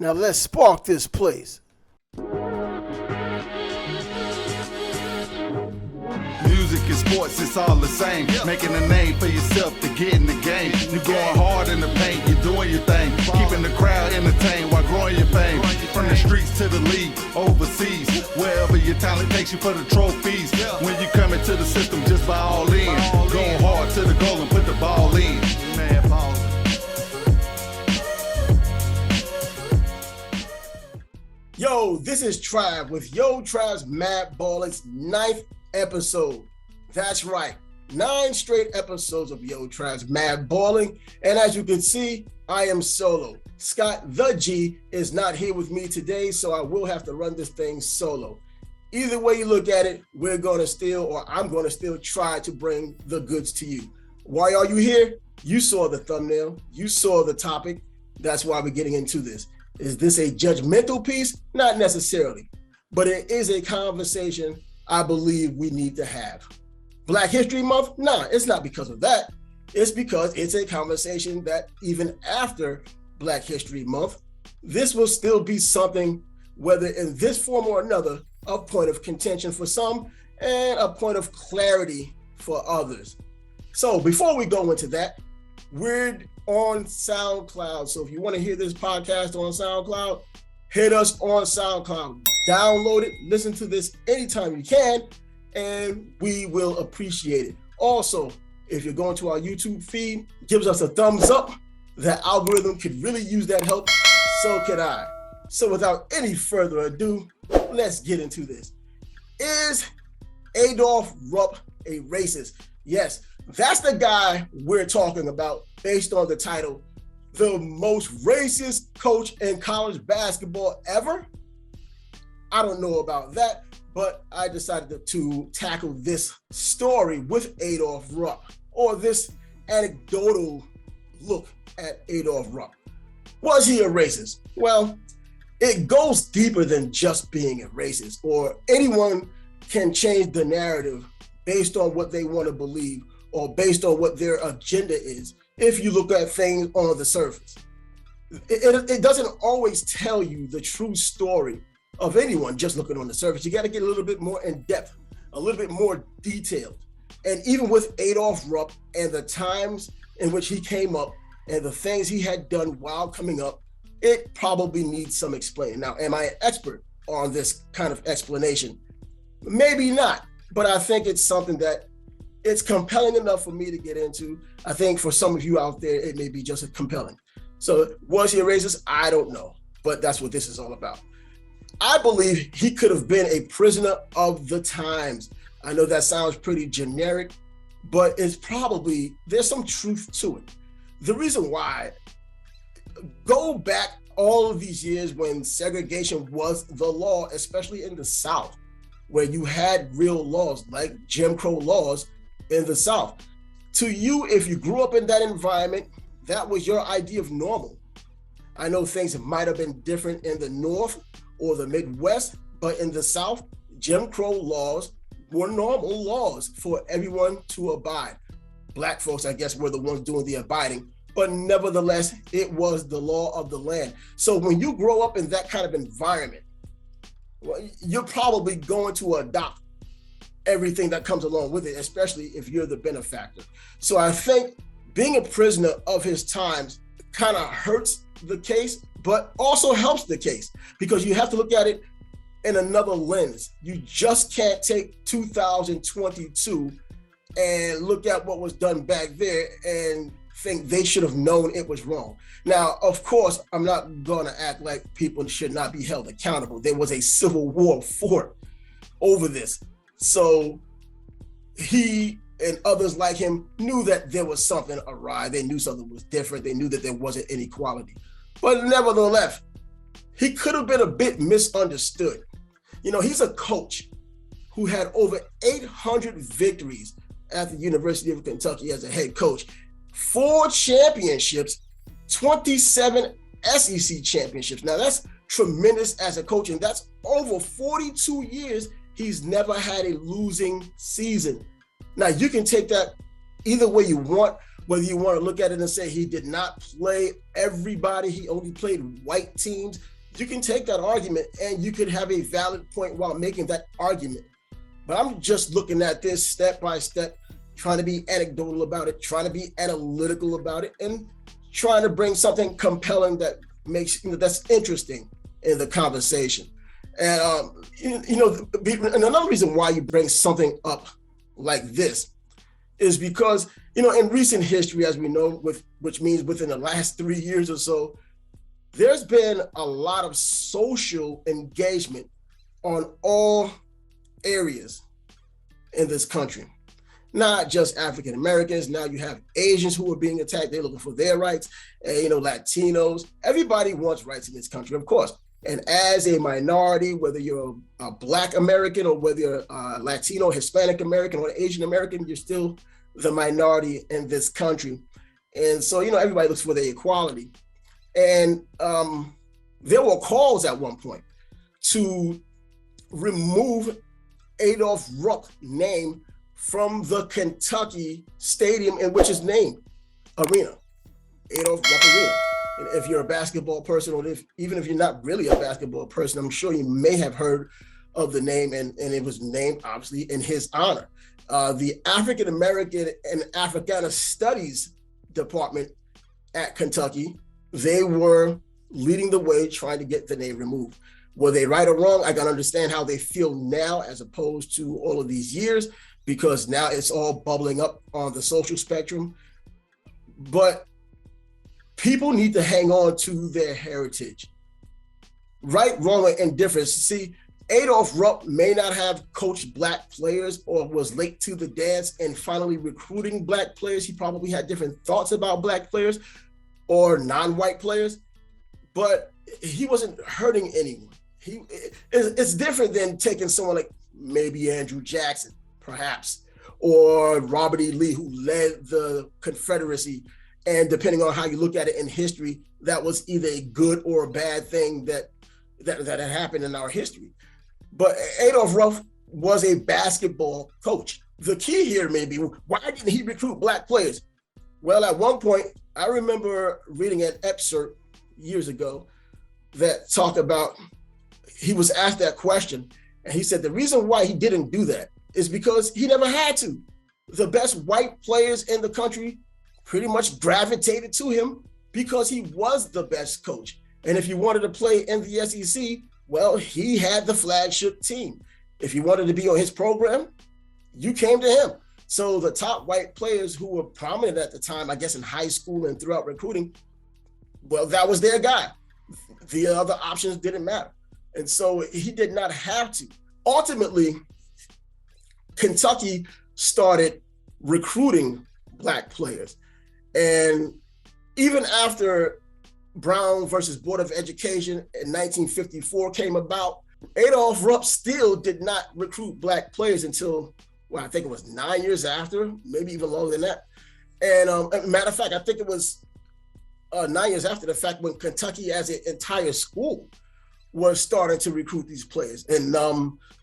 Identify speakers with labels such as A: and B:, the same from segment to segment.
A: Now let's spark this place.
B: Music and sports, it's all the same. Making a name for yourself to get in the game. You're going hard in the paint, you're doing your thing. Keeping the crowd entertained while growing your fame. From the streets to the league, overseas. Wherever your talent takes you for the trophies. When you come into the system, just by all in. Going hard to the goal and put the ball in. Man, ball.
A: Yo, this is Trav with Trav's Mad Ballin's 9th episode. That's right, 9 straight episodes of Trav's Mad Balling. And as you can see, I am solo. Scott the G is not here with me today, so I will have to run this thing solo. Either way you look at it, I'm going to still try to bring the goods to you. Why are you here? You saw the thumbnail, you saw the topic. That's why we're getting into this. Is this a judgmental piece? Not necessarily, but it is a conversation I believe we need to have. Black History Month? Nah, it's not because of that. It's because it's a conversation that even after Black History Month, this will still be something, whether in this form or another, a point of contention for some and a point of clarity for others. So before we go into that, we're on SoundCloud. So if you want to hear this podcast on SoundCloud, hit us on SoundCloud. Download it, listen to this anytime you can, and we will appreciate it. Also, if you're going to our YouTube feed, give us a thumbs up. That algorithm could really use that help. So could I. So without any further ado, let's get into this. Is Adolph Rupp a racist? Yes, that's the guy we're talking about based on the title, the most racist coach in college basketball ever. I don't know about that, but I decided to tackle this story with Adolph Rupp, or this anecdotal look at Adolph Rupp. Was he a racist? Well, it goes deeper than just being a racist, or anyone can change the narrative based on what they want to believe or based on what their agenda is if you look at things on the surface. It doesn't always tell you the true story of anyone just looking on the surface. You got to get a little bit more in depth, a little bit more detailed. And even with Adolph Rupp and the times in which he came up and the things he had done while coming up, it probably needs some explaining. Now, am I an expert on this kind of explanation? Maybe not, but I think it's something that it's compelling enough for me to get into. I think for some of you out there, it may be just as compelling. So was he a racist? I don't know, but that's what this is all about. I believe he could have been a prisoner of the times. I know that sounds pretty generic, but there's some truth to it. The reason why, go back all of these years when segregation was the law, especially in the South, where you had real laws like Jim Crow laws in the South. To you, if you grew up in that environment, that was your idea of normal. I know things might have been different in the North or the Midwest, but in the South, Jim Crow laws were normal laws for everyone to abide. Black folks, I guess, were the ones doing the abiding, but nevertheless, it was the law of the land. So when you grow up in that kind of environment, well, you're probably going to adopt everything that comes along with it, especially if you're the benefactor. So I think being a prisoner of his times kind of hurts the case, but also helps the case, because you have to look at it in another lens. You just can't take 2022 and look at what was done back there and think they should have known it was wrong. Now, of course, I'm not going to act like people should not be held accountable. There was a civil war fought over this. So he and others like him knew that there was something awry. They knew something was different. They knew that there wasn't inequality. But nevertheless, he could have been a bit misunderstood. You know, he's a coach who had over 800 victories at the University of Kentucky as a head coach, 4 championships, 27 SEC championships. Now that's tremendous as a coach, and that's over 42 years. He's never had a losing season. Now you can take that either way you want, whether you want to look at it and say he did not play everybody, he only played white teams, you can take that argument and you could have a valid point while making that argument. But I'm just looking at this step by step, trying to be anecdotal about it, trying to be analytical about it, and trying to bring something compelling that makes, that's interesting in the conversation. And, and another reason why you bring something up like this is because, in recent history, as we know, which means within the last 3 years or so, there's been a lot of social engagement on all areas in this country. Not just African Americans. Now you have Asians who are being attacked. They're looking for their rights. Latinos. Everybody wants rights in this country, of course. And as a minority, whether you're a Black American or whether you're a Latino, Hispanic American, or Asian American, you're still the minority in this country. And so, everybody looks for their equality. And there were calls at one point to remove Adolph Rupp's name from the Kentucky stadium in which is named, arena, Adolph Rupp Arena. And if you're a basketball person, or even if you're not really a basketball person, I'm sure you may have heard of the name, and it was named obviously in his honor. The African American and Africana Studies Department at Kentucky, they were leading the way trying to get the name removed. Were they right or wrong? I can understand how they feel now as opposed to all of these years, because now it's all bubbling up on the social spectrum. But people need to hang on to their heritage. Right, wrong, or indifferent. See, Adolph Rupp may not have coached Black players or was late to the dance and finally recruiting Black players. He probably had different thoughts about Black players or non-white players, but he wasn't hurting anyone. It's different than taking someone like maybe Andrew Jackson, perhaps, or Robert E. Lee, who led the Confederacy. And depending on how you look at it in history, that was either a good or a bad thing that had happened in our history. But Adolph Rupp was a basketball coach. The key here may be, why didn't he recruit Black players? Well, at one point, I remember reading an excerpt years ago that talked about, he was asked that question, and he said the reason why he didn't do that is because he never had to. The best white players in the country pretty much gravitated to him because he was the best coach. And if you wanted to play in the SEC, well, he had the flagship team. If you wanted to be on his program, you came to him. So the top white players who were prominent at the time, I guess in high school and throughout recruiting, well, that was their guy. The other options didn't matter. And so he did not have to. Ultimately, Kentucky started recruiting Black players. And even after Brown versus Board of Education in 1954 came about, Adolph Rupp still did not recruit Black players until, well, I think it was 9 years after, maybe even longer than that. And matter of fact, I think it was 9 years after the fact when Kentucky as an entire school was starting to recruit these players. And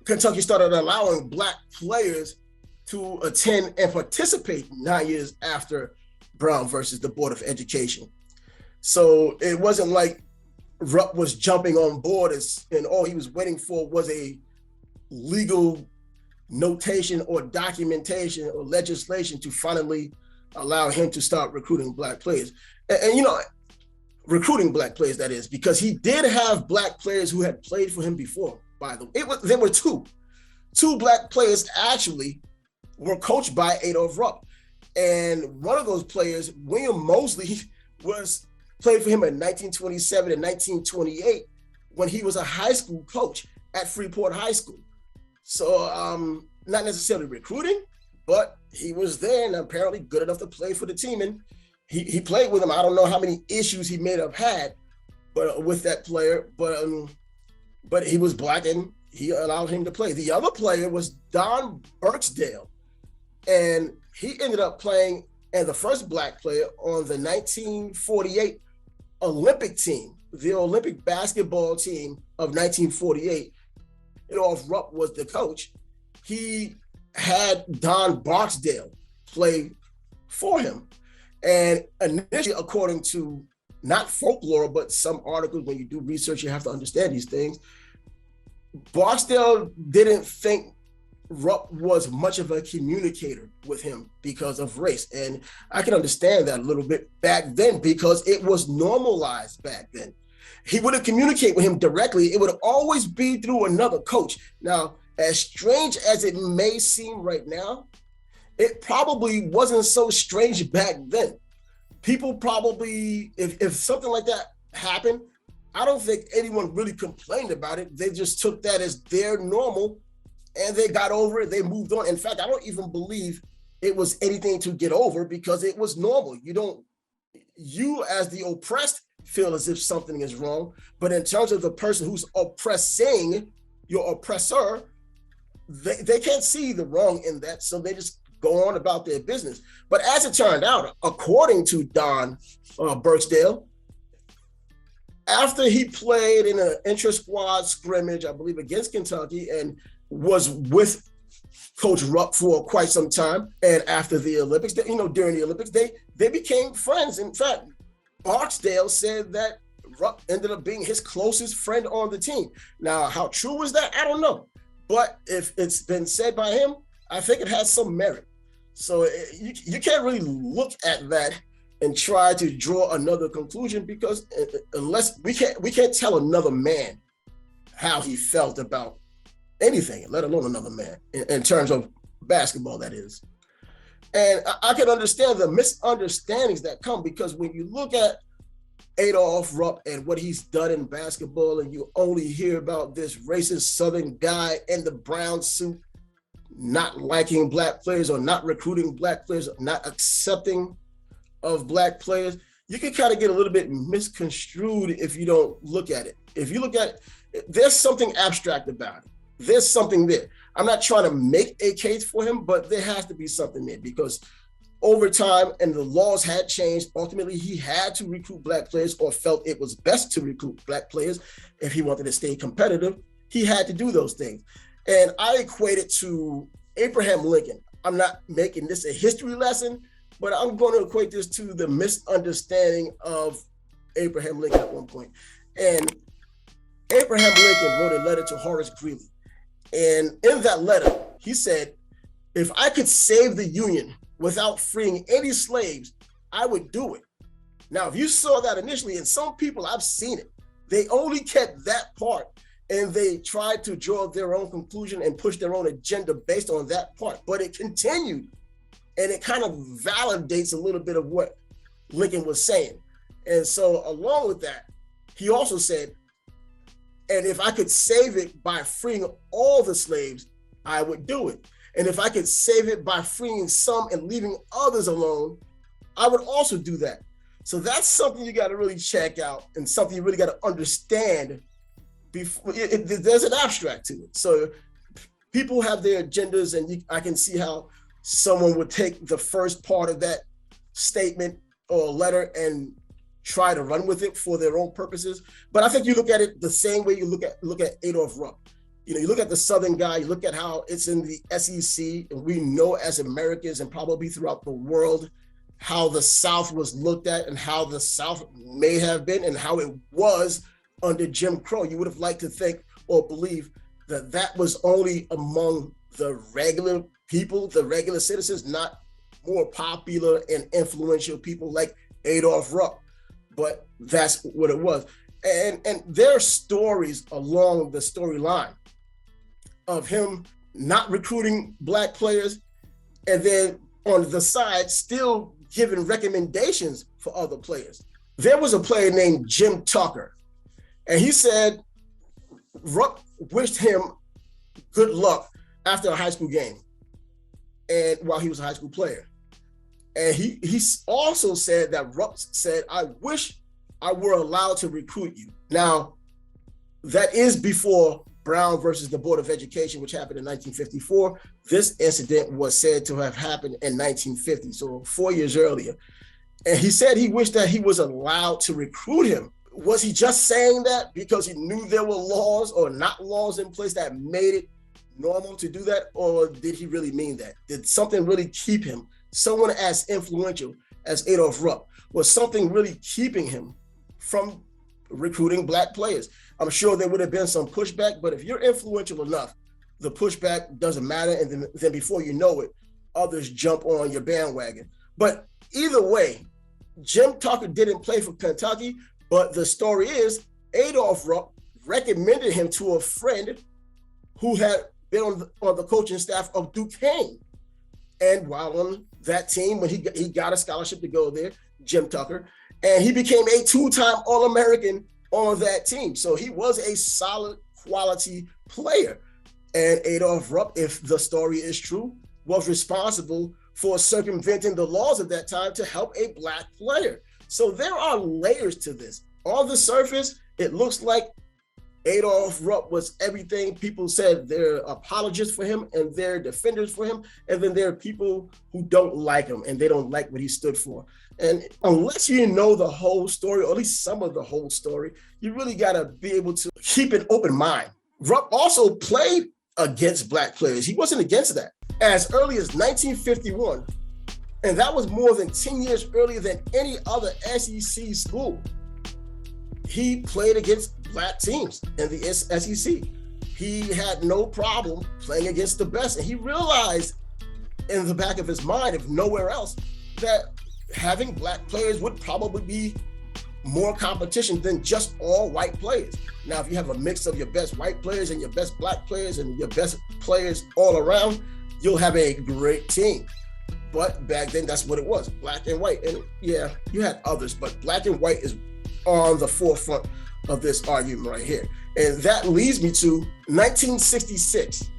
A: Kentucky started allowing Black players to attend and participate 9 years after Brown versus the Board of Education. So it wasn't like Rupp was jumping on board and all he was waiting for was a legal notation or documentation or legislation to finally allow him to start recruiting Black players. And recruiting Black players, that is, because he did have Black players who had played for him before, by the way. There were two Black players actually were coached by Adolph Rupp. And one of those players, William Mosley, played for him in 1927 and 1928 when he was a high school coach at Freeport High School. So not necessarily recruiting, but he was there and apparently good enough to play for the team. And he played with him. I don't know how many issues he may have had with that player, but he was Black and he allowed him to play. The other player was Don Barksdale, and he ended up playing as the first Black player on the 1948 Olympic team, the Olympic basketball team of 1948. Adolph Rupp was the coach. He had Don Barksdale play for him. And initially, according to not folklore, but some articles, when you do research, you have to understand these things. Barksdale didn't think Rupp was much of a communicator with him because of race. And I can understand that a little bit back then because it was normalized back then. He wouldn't communicate with him directly. It would always be through another coach. Now, as strange as it may seem right now, it probably wasn't so strange back then. People probably, if something like that happened, I don't think anyone really complained about it. They just took that as their normal and they got over it. They moved on. In fact, I don't even believe it was anything to get over because it was normal. You as the oppressed feel as if something is wrong, but in terms of the person who's oppressing your oppressor, they can't see the wrong in that. So they just go on about their business. But as it turned out, according to Don Barksdale, after he played in an intra-squad scrimmage, I believe against Kentucky, and was with Coach Rupp for quite some time, and after the Olympics, during the Olympics, they became friends. In fact, Barksdale said that Rupp ended up being his closest friend on the team. Now, how true is that? I don't know. But if it's been said by him, I think it has some merit. So you can't really look at that and try to draw another conclusion because unless we can't tell another man how he felt about anything, let alone another man in terms of basketball, that is. And I can understand the misunderstandings that come because when you look at Adolph Rupp and what he's done in basketball, and you only hear about this racist Southern guy in the brown suit not liking Black players or not recruiting Black players, not accepting of Black players, you can kind of get a little bit misconstrued if you don't look at it. If you look at it, there's something abstract about it. There's something there. I'm not trying to make a case for him, but there has to be something there because over time, and the laws had changed, ultimately he had to recruit Black players or felt it was best to recruit Black players if he wanted to stay competitive. He had to do those things. And I equate it to Abraham Lincoln. I'm not making this a history lesson, but I'm going to equate this to the misunderstanding of Abraham Lincoln at one point. And Abraham Lincoln wrote a letter to Horace Greeley. And in that letter, he said, if I could save the Union without freeing any slaves, I would do it. Now, if you saw that initially, and some people, I've seen it, they only kept that part and they tried to draw their own conclusion and push their own agenda based on that part. But it continued, and it kind of validates a little bit of what Lincoln was saying. And so along with that, he also said, and if I could save it by freeing all the slaves, I would do it. And if I could save it by freeing some and leaving others alone, I would also do that. So that's something you got to really check out and something you really got to understand. There's an abstract to it. So people have their agendas, and I can see how someone would take the first part of that statement or letter and try to run with it for their own purposes. But I think you look at it the same way you look at Adolph Rupp. You look at the Southern guy, you look at how it's in the SEC, and we know as Americans and probably throughout the world how the South was looked at and how the South may have been and how it was under Jim Crow. You would have liked to think or believe that that was only among the regular people, the regular citizens, not more popular and influential people like Adolph Rupp. But that's what it was. And there are stories along the storyline of him not recruiting Black players, and then on the side, still giving recommendations for other players. There was a player named Jim Tucker, and he said Rupp wished him good luck after a high school game, and while he was a high school player. And he also said that Rupp said, I wish I were allowed to recruit you. Now, that is before Brown versus the Board of Education, which happened in 1954. This incident was said to have happened in 1950, so 4 years earlier. And he said he wished that he was allowed to recruit him. Was he just saying that because he knew there were laws or not laws in place that made it normal to do that? Or did he really mean that? Did something really keep him, someone as influential as Adolph Rupp was something really keeping him from recruiting black players. I'm sure there would have been some pushback, but if you're influential enough, the pushback doesn't matter. And then before you know it, others jump on your bandwagon. But either way, Jim Tucker didn't play for Kentucky, but the story is Adolph Rupp recommended him to a friend who had been on the coaching staff of Duquesne. And while on that team, when he got a scholarship to go there, Jim Tucker, and he became a two-time All-American on that team. So he was a solid quality player. And Adolph Rupp, if the story is true, was responsible for circumventing the laws at that time to help a black player. So there are layers to this. On the surface, it looks like Adolph Rupp was everything people said. They're apologists for him and they're defenders for him. And then there are people who don't like him and they don't like what he stood for. And unless you know the whole story, or at least some of the whole story, you really got to be able to keep an open mind. Rupp also played against black players. He wasn't against that. As early as 1951, and that was more than 10 years earlier than any other SEC school, he played against black teams in the SEC. He had no problem playing against the best. And he realized in the back of his mind, if nowhere else, that having black players would probably be more competition than just all white players. Now, if you have a mix of your best white players and your best black players and your best players all around, you'll have a great team. But back then, that's what it was, black and white. And yeah, you had others, but black and white is on the forefront of this argument right here. And that leads me to 1966.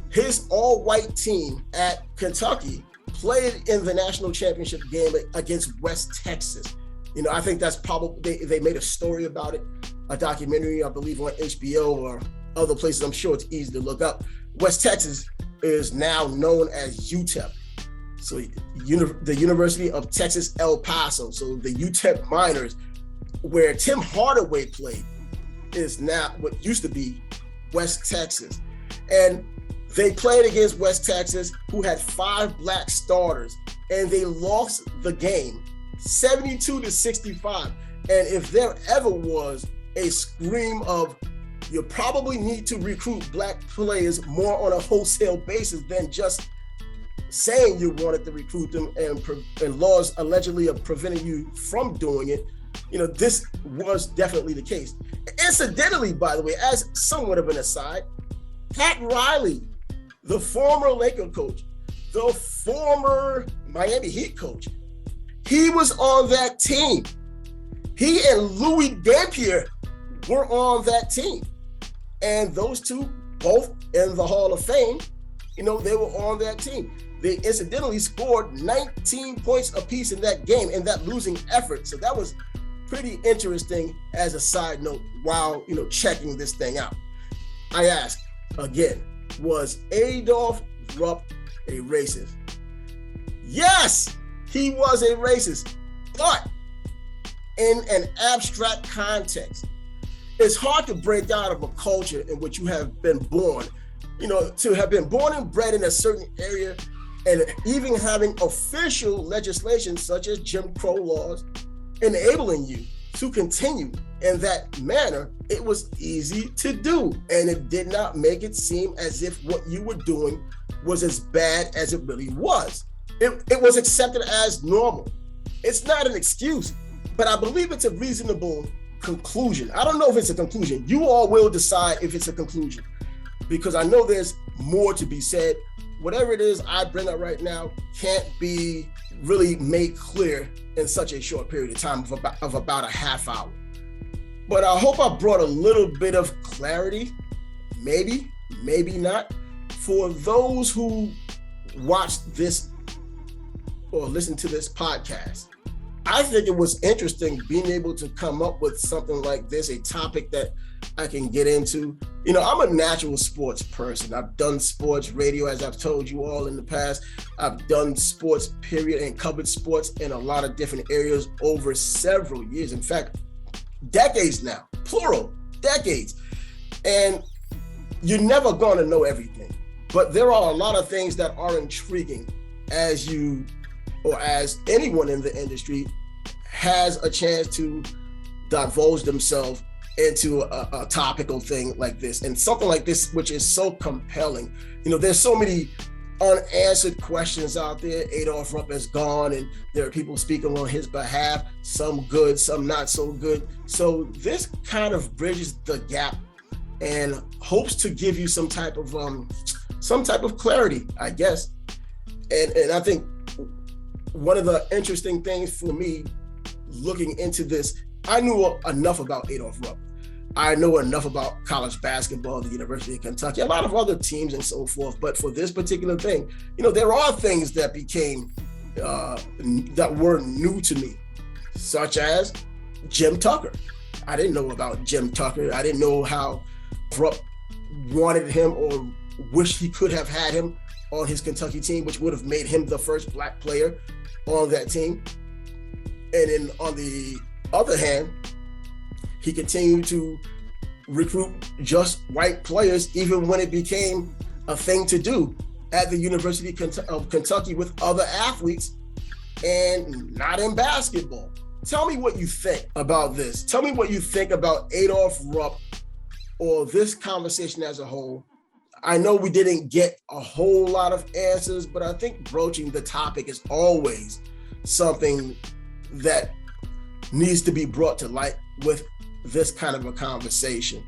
A: His all-white team at Kentucky played in the national championship game against West Texas. You know, I think that's probably, they made a story about it, a documentary, I believe on HBO or other places. I'm sure it's easy to look up. West Texas is now known as UTEP. So the University of Texas, El Paso. So the UTEP Miners, where Tim Hardaway played, is now what used to be West Texas. And they played against West Texas, who had 5 black starters, and they lost the game 72-65. And if there ever was a scream of, you probably need to recruit black players more on a wholesale basis than just saying you wanted to recruit them and laws allegedly are preventing you from doing it, you know, this was definitely the case. Incidentally, by the way, as somewhat of an aside, Pat Riley, the former Laker coach, the former Miami Heat coach, he was on that team. He and Louis Dampier were on that team. And those two, both in the Hall of Fame, you know, they were on that team. They incidentally scored 19 points apiece in that game, in that losing effort. So that was pretty interesting as a side note while, you know, checking this thing out. I ask again, was Adolph Rupp a racist? Yes, he was a racist, but in an abstract context. It's hard to break out of a culture in which you have been born, you know, to have been born and bred in a certain area, and even having official legislation such as Jim Crow laws enabling you to continue in that manner. It was easy to do, and it did not make it seem as if what you were doing was as bad as it really was. It was accepted as normal. It's not an excuse, but I believe it's a reasonable conclusion. I don't know if it's a conclusion. You all will decide if it's a conclusion, because I know there's more to be said. Whatever it is I bring up right now can't be really made clear in such a short period of time of about a half hour. But I hope I brought a little bit of clarity, maybe not, for those who watched this or listened to this podcast. I think it was interesting being able to come up with something like this, a topic that I can get into. You know, I'm a natural sports person. I've done sports radio, as I've told you all in the past. I've done sports, period, and covered sports in a lot of different areas over several years. In fact, decades now, plural, decades. And you're never going to know everything. But there are a lot of things that are intriguing as you or as anyone in the industry has a chance to divulge themselves into a topical thing like this, and something like this, which is so compelling. There's so many unanswered questions out there. Adolph Rupp is gone, and there are people speaking on his behalf, some good, some not so good. So this kind of bridges the gap and hopes to give you some type of clarity, I guess. And I think one of the interesting things for me looking into this, I knew enough about Adolph Rupp. I know enough about college basketball, the University of Kentucky, a lot of other teams and so forth. But for this particular thing, there are things that became, that were new to me, such as Jim Tucker. I didn't know about Jim Tucker. I didn't know how Rupp wanted him or wished he could have had him on his Kentucky team, which would have made him the first Black player on that team. And then on the other hand, he continued to recruit just white players, even when it became a thing to do at the University of Kentucky with other athletes and not in basketball. Tell me what you think about this. Tell me what you think about Adolph Rupp or this conversation as a whole. I know we didn't get a whole lot of answers, but I think broaching the topic is always something that needs to be brought to light with this kind of a conversation.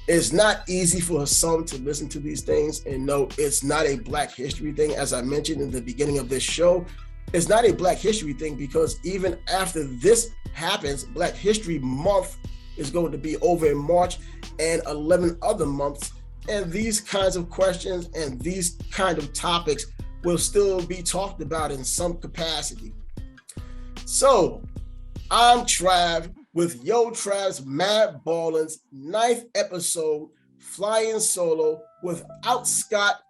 A: It's not easy for some to listen to these things and know it's not a Black history thing. As I mentioned in the beginning of this show, it's not a Black history thing because even after this happens, Black History Month is going to be over in March and 11 other months. And these kinds of questions and these kind of topics will still be talked about in some capacity. So I'm Trav with Yo Trav's Mad Ballin's 9th episode, flying solo without Scott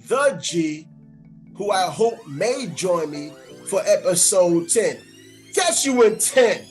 A: the G, who I hope may join me for episode 10. Catch you in 10.